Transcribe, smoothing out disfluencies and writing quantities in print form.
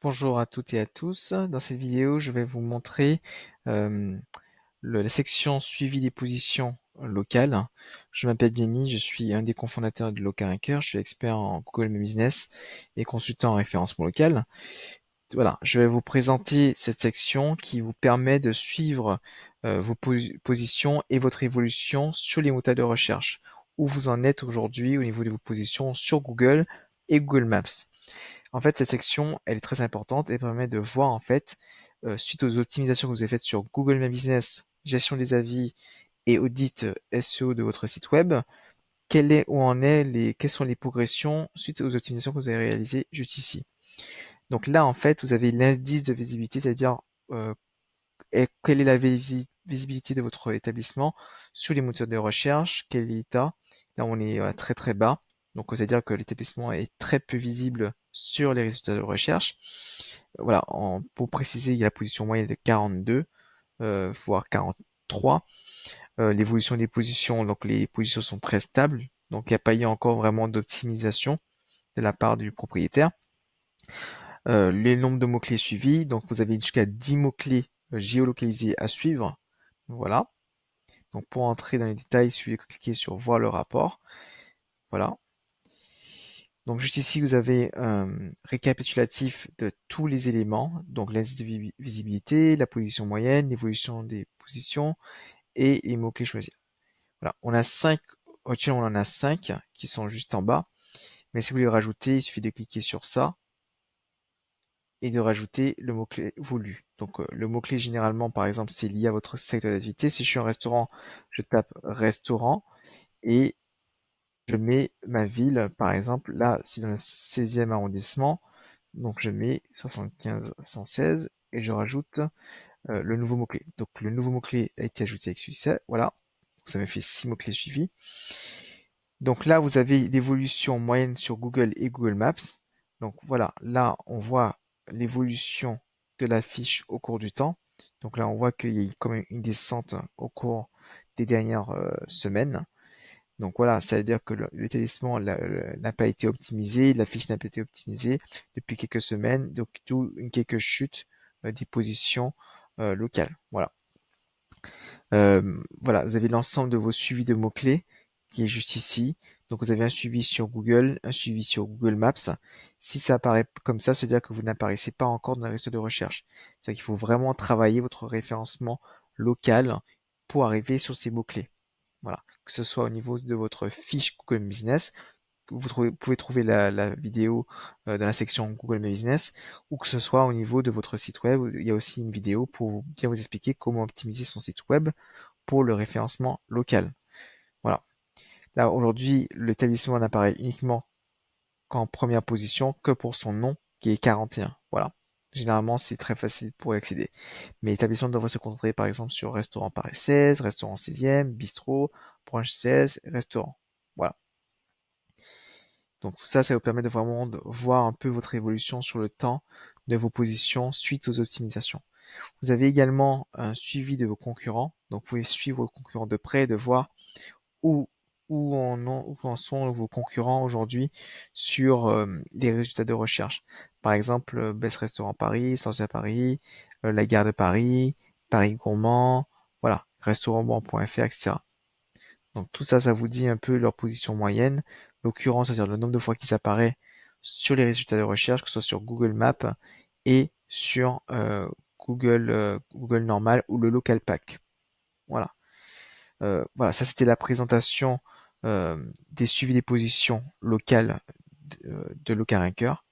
Bonjour à toutes et à tous. Dans cette vidéo, je vais vous montrer euh, la section suivi des positions locales. Je m'appelle Biemi, je suis un des cofondateurs de LocalRanker, je suis expert en Google My Business et consultant en référencement local. Voilà, je vais vous présenter cette section qui vous permet de suivre vos positions et votre évolution sur les moteurs de recherche, où vous en êtes aujourd'hui au niveau de vos positions sur Google et Google Maps. En fait, cette section, elle est très importante et permet de voir, en fait, suite aux optimisations que vous avez faites sur Google My Business, gestion des avis et audit SEO de votre site web, quelles sont les progressions suite aux optimisations que vous avez réalisées juste ici. Donc là, en fait, vous avez l'indice de visibilité, c'est-à-dire euh, quelle est la visibilité de votre établissement sur les moteurs de recherche, quel est l'état. Là, on est très très bas. Donc, c'est-à-dire que l'établissement est très peu visible sur les résultats de recherche. Voilà, pour préciser, il y a la position moyenne de 42, voire 43. L'évolution des positions, donc les positions sont très stables. Donc, il n'y a pas eu encore vraiment d'optimisation de la part du propriétaire. Les nombres de mots-clés suivis, donc vous avez jusqu'à 10 mots-clés géolocalisés à suivre. Voilà. Donc pour entrer dans les détails, il suffit de cliquer sur voir le rapport. Voilà. Donc juste ici, vous avez un récapitulatif de tous les éléments, donc l'indice de visibilité, la position moyenne, l'évolution des positions et les mots-clés choisis. Voilà. On a 5, on en a 5 qui sont juste en bas. Mais si vous voulez rajouter, il suffit de cliquer sur ça et de rajouter le mot-clé voulu. Donc le mot-clé généralement, par exemple, c'est lié à votre secteur d'activité. Si je suis un restaurant, je tape restaurant et je mets ma ville, par exemple, là, c'est dans le 16e arrondissement, donc je mets 75 116 et je rajoute le nouveau mot-clé. Donc le nouveau mot-clé a été ajouté avec succès, voilà. Donc, ça me fait 6 mots-clés suivis. Donc là, vous avez l'évolution moyenne sur Google et Google Maps. Donc voilà, là, on voit l'évolution de la fiche au cours du temps. Donc là, on voit qu'il y a eu quand même une descente au cours des dernières semaines. Donc voilà, ça veut dire que l'établissement n'a pas été optimisé, la fiche n'a pas été optimisée depuis quelques semaines, donc tout une quelques chutes des positions locales. Voilà. Voilà, vous avez l'ensemble de vos suivis de mots-clés qui est juste ici. Donc vous avez un suivi sur Google, un suivi sur Google Maps. Si ça apparaît comme ça, c'est-à-dire que vous n'apparaissez pas encore dans la liste de recherche. C'est-à-dire qu'il faut vraiment travailler votre référencement local pour arriver sur ces mots-clés. Voilà, que ce soit au niveau de votre fiche Google Business, pouvez trouver la vidéo dans la section Google My Business, ou que ce soit au niveau de votre site web. Il y a aussi une vidéo pour bien vous expliquer comment optimiser son site web pour le référencement local. Voilà. Là, aujourd'hui, l'établissement n'apparaît uniquement qu'en première position que pour son nom qui est 41. Voilà. Généralement, c'est très facile pour y accéder. Mais l'établissement devrait se concentrer par exemple sur restaurant Paris 16, restaurant 16e, bistrot, brunch 16, restaurant. Voilà. Donc tout ça, ça vous permet de vraiment de voir un peu votre évolution sur le temps de vos positions suite aux optimisations. Vous avez également un suivi de vos concurrents. Donc vous pouvez suivre vos concurrents de près, de voir où, où en sont vos concurrents aujourd'hui sur les résultats de recherche. Par exemple, Best Restaurant Paris, Sorcier Paris, la Gare de Paris, Paris Gourmand, voilà, restaurantbon.fr, etc. Donc tout ça, ça vous dit un peu leur position moyenne, l'occurrence, c'est-à-dire le nombre de fois qu'ils apparaissent sur les résultats de recherche, que ce soit sur Google Maps et sur Google normal ou le local pack. Voilà. Voilà, ça c'était la présentation des suivis des positions locales de LocalRanker.